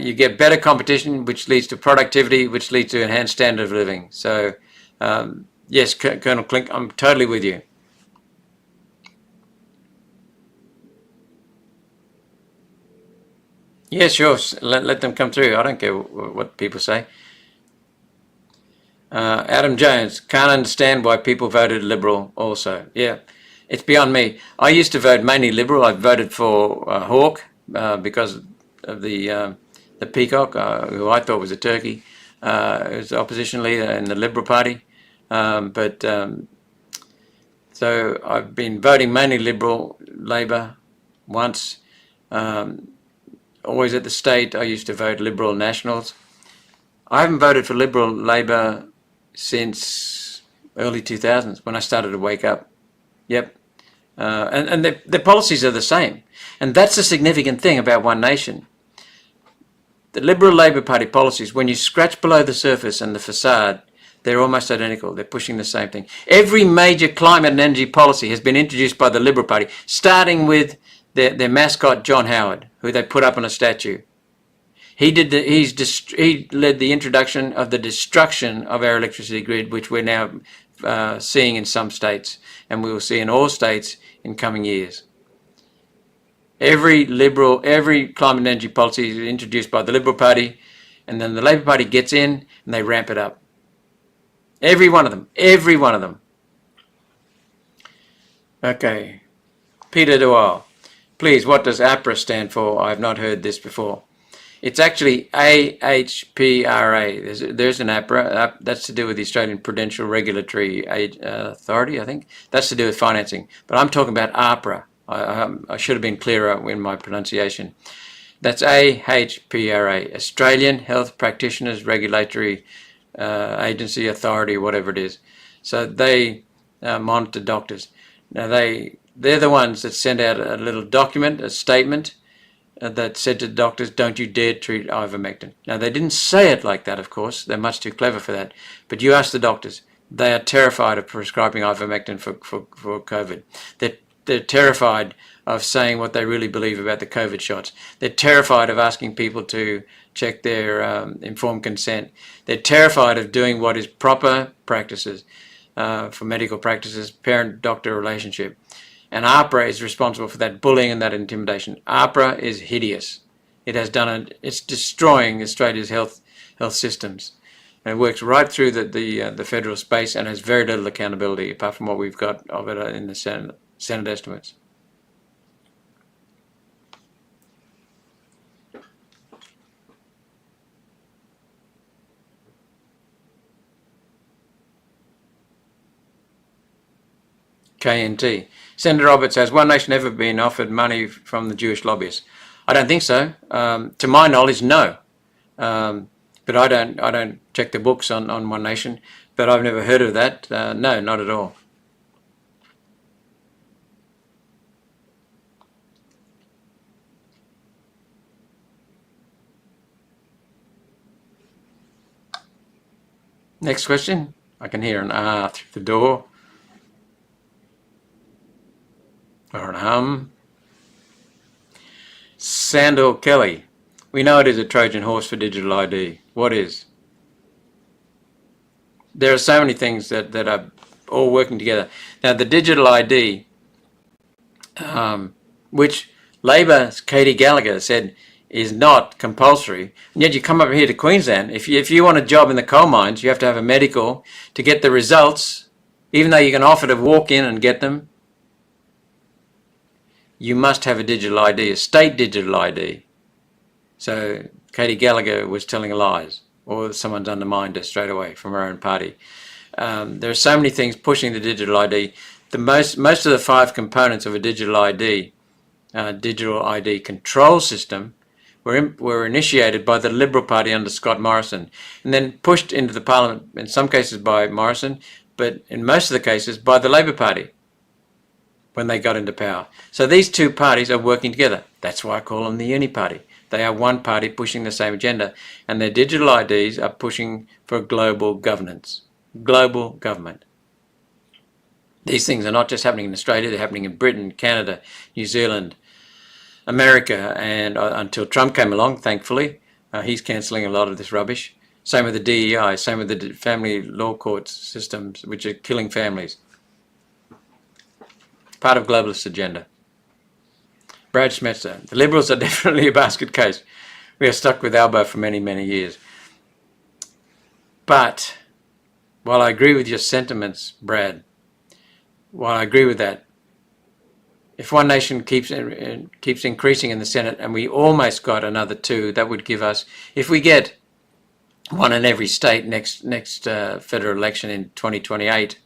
You get better competition, which leads to productivity, which leads to enhanced standard of living. So, yes, Colonel Clink, I'm totally with you. Yeah, sure. Let them come through. I don't care what people say. Adam Jones, can't understand why people voted Liberal also. Yeah, it's beyond me. I used to vote mainly Liberal. I voted for Hawke because of the peacock, who I thought was a turkey. He was the opposition leader in the Liberal Party. So I've been voting mainly Liberal, Labor once. Always at the state, I used to vote Liberal Nationals. I haven't voted for Liberal Labor since early 2000s when I started to wake up. Yep. And their policies are the same. And that's the significant thing about One Nation. The Liberal Labor Party policies, when you scratch below the surface and the facade, they're almost identical. They're pushing the same thing. Every major climate and energy policy has been introduced by the Liberal Party, starting with their mascot, John Howard, who they put up on a statue. He led the introduction of the destruction of our electricity grid, which we're now seeing in some states, and we will see in all states in coming years. Every climate and energy policy is introduced by the Liberal Party, and then the Labor Party gets in and they ramp it up. Every one of them. Okay. Peter Dewar, please, what does APRA stand for? I have not heard this before. It's actually AHPRA. There's an APRA. That's to do with the Australian Prudential Regulatory Authority, I think. That's to do with financing. But I'm talking about APRA. I should have been clearer in my pronunciation. That's AHPRA, Australian Health Practitioners Regulatory Agency, Authority, whatever it is. So they monitor doctors. Now, they they're the ones that sent out a little document, a statement, that said to doctors, don't you dare treat ivermectin. Now, they didn't say it like that, of course. They're much too clever for that. But you ask the doctors. They are terrified of prescribing ivermectin for COVID. They're terrified of saying what they really believe about the COVID shots. They're terrified of asking people to check their informed consent. They're terrified of doing what is proper practices for medical practices, parent-doctor relationship. And AHPRA is responsible for that bullying and that intimidation. AHPRA is hideous. It has done it's destroying Australia's health systems. And it works right through the federal space and has very little accountability, apart from what we've got of it in the Senate estimates. KNT. Senator Roberts, has One Nation ever been offered money from the Jewish lobbyists? I don't think so. To my knowledge, no. But I don't check the books on One Nation. But I've never heard of that. No, not at all. Next question. I can hear an ah through the door. Or an hum. Sandal Kelly. We know it is a Trojan horse for digital ID. What is? There are so many things that are all working together. Now, the digital ID, which Labor's Katie Gallagher said is not compulsory, and yet you come over here to Queensland. If you want a job in the coal mines, you have to have a medical to get the results, even though you can offer to walk in and get them. You must have a digital ID, a state digital ID. So Katie Gallagher was telling lies, or someone's undermined her straight away from her own party. There are so many things pushing the digital ID. Most of the 5 components of a digital ID control system were initiated by the Liberal Party under Scott Morrison, and then pushed into the Parliament, in some cases by Morrison, but in most of the cases by the Labor Party when they got into power. So these two parties are working together. That's why I call them the Uni Party. They are one party pushing the same agenda, and their digital IDs are pushing for global governance, global government. These things are not just happening in Australia, they're happening in Britain, Canada, New Zealand, America, and until Trump came along, thankfully, he's cancelling a lot of this rubbish. Same with the DEI, same with the family law court systems, which are killing families. Part of globalist agenda. Brad Schmetzer, the Liberals are definitely a basket case. We are stuck with Albo for many, many years. But while I agree with your sentiments, Brad, while I agree with that, if One Nation keeps increasing in the Senate, and we almost got another 2, that would give us, if we get one in every state next federal election in 2028,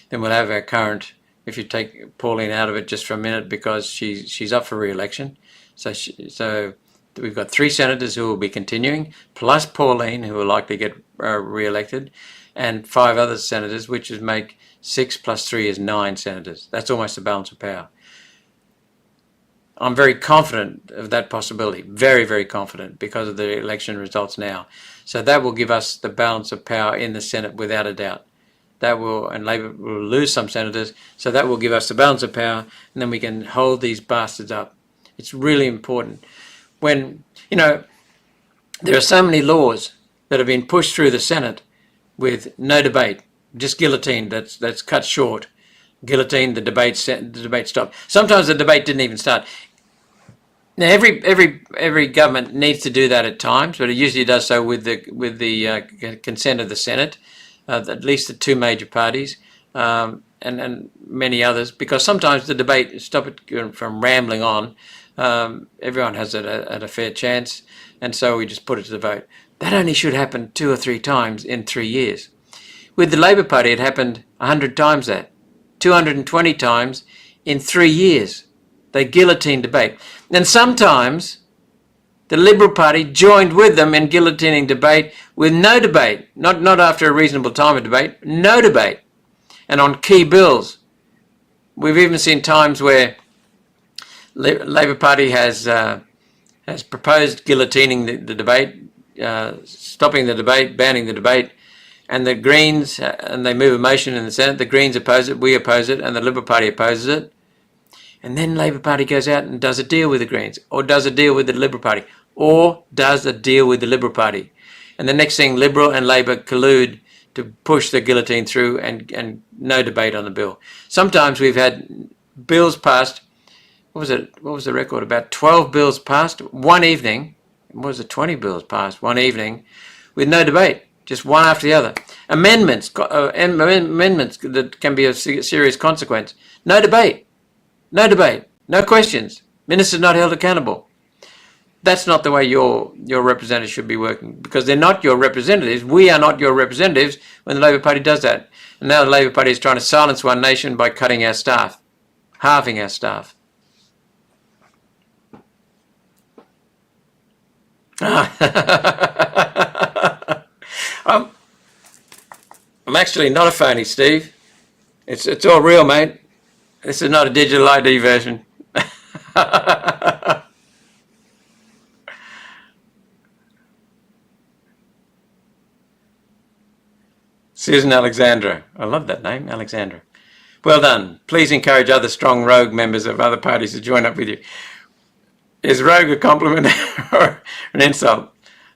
then we'll have our current. If you take Pauline out of it just for a minute, because she's up for re-election, so we've got 3 senators who will be continuing, plus Pauline, who will likely get re-elected, and 5 other senators, which would make 6 plus 3 is 9 senators. That's almost the balance of power. I'm very confident of that possibility, very, very confident, because of the election results now. So that will give us the balance of power in the Senate without a doubt. And Labor will lose some senators, so that will give us the balance of power, and then we can hold these bastards up. It's really important. When, there are so many laws that have been pushed through the Senate with no debate, just guillotine, that's cut short. Guillotine, the debate stopped. Sometimes the debate didn't even start. Now, every government needs to do that at times, but it usually does so with the consent of the Senate. At least the 2 major parties, and many others, because sometimes the debate, stop it from rambling on, everyone has it at a fair chance, and so we just put it to the vote. That only should happen 2 or 3 times in 3 years. With the Labor Party, it happened 100 times that, 220 times in 3 years. They guillotined debate. And sometimes the Liberal Party joined with them in guillotining debate with no debate, not after a reasonable time of debate, no debate. And on key bills, we've even seen times where Labor Party has proposed guillotining the debate, stopping the debate, banning the debate, and the Greens, and they move a motion in the Senate, the Greens oppose it, we oppose it, and the Liberal Party opposes it. And then Labor Party goes out and does a deal with the Greens, or does a deal with the Liberal Party, or does a deal with the Liberal Party. And the next thing, Liberal and Labor collude to push the guillotine through, and no debate on the bill. Sometimes we've had bills passed, what was the record? About 12 bills passed one evening. What was it, 20 bills passed one evening with no debate, just one after the other. Amendments that can be of serious consequence. No debate. No debate. No questions. Ministers not held accountable. That's not the way your representatives should be working, because they're not your representatives. We are not your representatives when the Labor Party does that. And now the Labor Party is trying to silence One Nation by cutting our staff, halving our staff. I'm actually not a phony, Steve. It's all real, mate. This is not a digital ID version. Susan Alexandra. I love that name, Alexandra. Well done. Please encourage other strong rogue members of other parties to join up with you. Is rogue a compliment or an insult?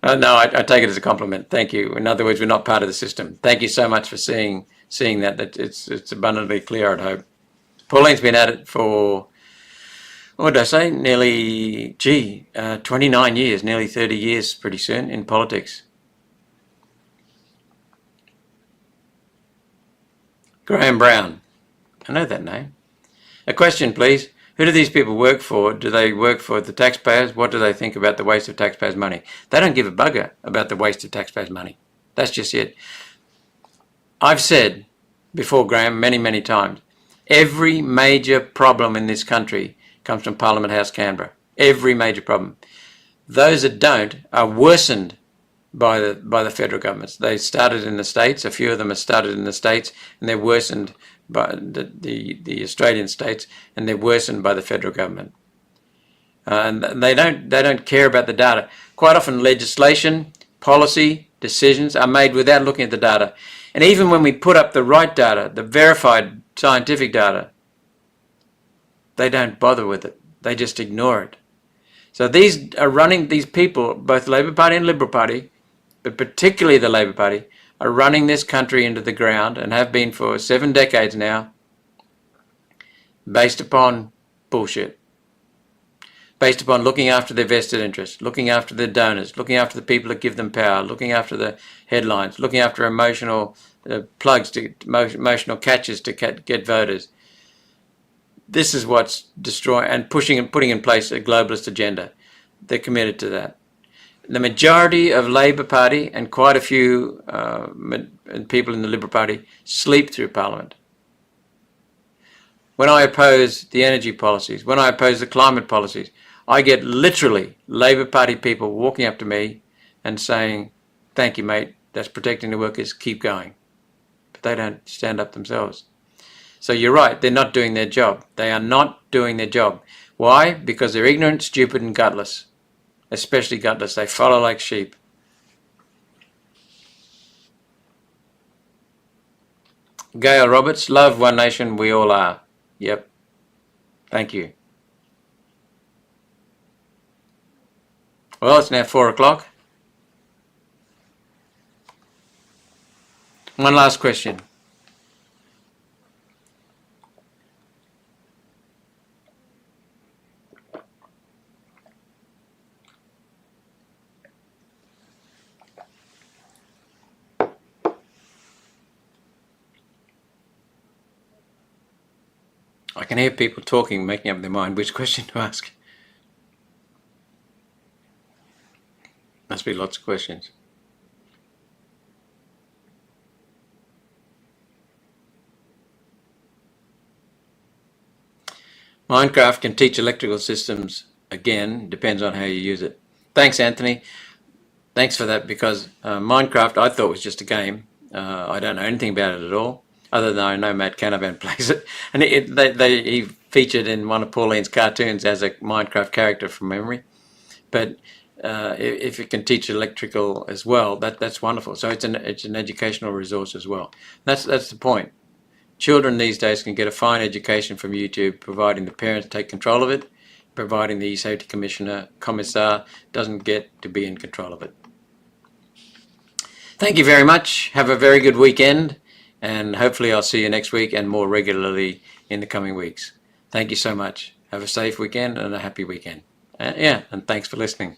No, I take it as a compliment. Thank you. In other words, we're not part of the system. Thank you so much for seeing that. That it's abundantly clear, I'd hope. Pauline's been at it for, what did I say? Nearly, 29 years, nearly 30 years pretty soon in politics. Graham Brown. I know that name. A question, please. Who do these people work for? Do they work for the taxpayers? What do they think about the waste of taxpayers' money? They don't give a bugger about the waste of taxpayers' money. That's just it. I've said before, Graham, many, many times, every major problem in this country comes from Parliament House, Canberra. Every major problem. Those that don't are worsened by the federal governments. They started in the States. A few of them have started in the States, and they're worsened by the Australian states, and they're worsened by the federal government. And they don't care about the data. Quite often, legislation, policy, decisions are made without looking at the data. And even when we put up the right data, the verified scientific data, they don't bother with it. They just ignore it. So these people, both Labor Party and Liberal Party, but particularly the Labor Party, are running this country into the ground, and have been for 7 decades now, based upon bullshit. Based upon looking after their vested interests, looking after their donors, looking after the people that give them power, looking after the headlines, looking after emotional plugs, emotional catches to get voters. This is what's destroying and putting in place a globalist agenda. They're committed to that. The majority of Labor Party and quite a few people in the Liberal Party sleep through Parliament. When I oppose the energy policies, when I oppose the climate policies, I get literally Labor Party people walking up to me and saying, "Thank you, mate, that's protecting the workers, keep going." But they don't stand up themselves. So you're right, they're not doing their job. They are not doing their job. Why? Because they're ignorant, stupid, and gutless. Especially gutless. They follow like sheep. Gail Roberts, love One Nation, we all are. Yep. Thank you. Well, it's now 4 o'clock. One last question. I can hear people talking, making up their mind which question to ask. Must be lots of questions. Minecraft can teach electrical systems again, depends on how you use it. Thanks, Anthony. Thanks for that, because Minecraft I thought was just a game. I don't know anything about it at all. other than I know Matt Canavan plays it. And he featured in one of Pauline's cartoons as a Minecraft character from memory. But if you can teach electrical as well, that's wonderful. So it's an educational resource as well. That's the point. Children these days can get a fine education from YouTube, providing the parents take control of it, providing the safety commissar doesn't get to be in control of it. Thank you very much. Have a very good weekend, and hopefully I'll see you next week and more regularly in the coming weeks. Thank you so much. Have a safe weekend and a happy weekend. And thanks for listening.